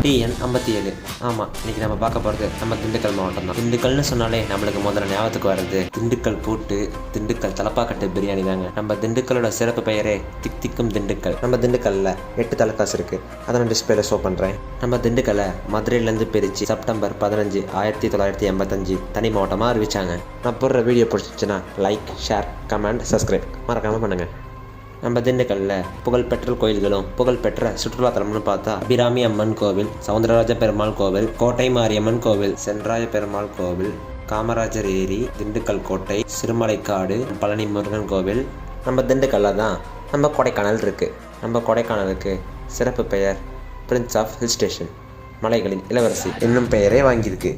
TN57. ஆமாம், இன்னைக்கு நம்ம பார்க்க போகிறது நம்ம திண்டுக்கல் மாவட்டம் தான். திண்டுக்கல்னு சொன்னாலே நம்மளுக்கு முதல்ல ஞாபகத்துக்கு வர்றது திண்டுக்கல் பூட்டு, திண்டுக்கல் தலப்பாக்கட்டு பிரியாணி தாங்க. நம்ம திண்டுக்கலோட சிறப்பு பெயரே திக்கும் திண்டுக்கல். நம்ம திண்டுக்கல்ல 8 தலைக்காசு இருக்குது. அதை நான் டிஸ்பிளேல ஷோ பண்ணுறேன். நம்ம திண்டுக்கல்லை மதுரையிலேருந்து பிரித்து செப்டம்பர் 15, 1985 தனி மாவட்டமாக அறிவிச்சாங்க. நான் போடுற வீடியோ பிடிச்சிச்சுன்னா லைக், ஷேர், கமெண்ட், சப்ஸ்கிரைப் மறக்காமல் பண்ணுங்கள். நம்ம திண்டுக்கல்லில் புகழ்பெற்ற கோயில்களும் புகழ்பெற்ற சுற்றுலாத்தலம்னு பார்த்தா அபிராமி அம்மன் கோவில், சவுந்தரராஜ பெருமாள் கோவில், கோட்டை மாரியம்மன் கோவில், சென்றாய பெருமாள் கோவில், காமராஜர் ஏரி, திண்டுக்கல் கோட்டை, சிறுமலைக்காடு, பழனி முருகன் கோவில். நம்ம திண்டுக்கல்ல தான் நம்ம கொடைக்கானல் இருக்குது. நம்ம கொடைக்கானலுக்கு சிறப்பு பெயர் பிரின்ஸ் ஆஃப் ஹில் ஸ்டேஷன், மலைகளின் இளவரசி என்னும் பெயரே வாங்கியிருக்கு.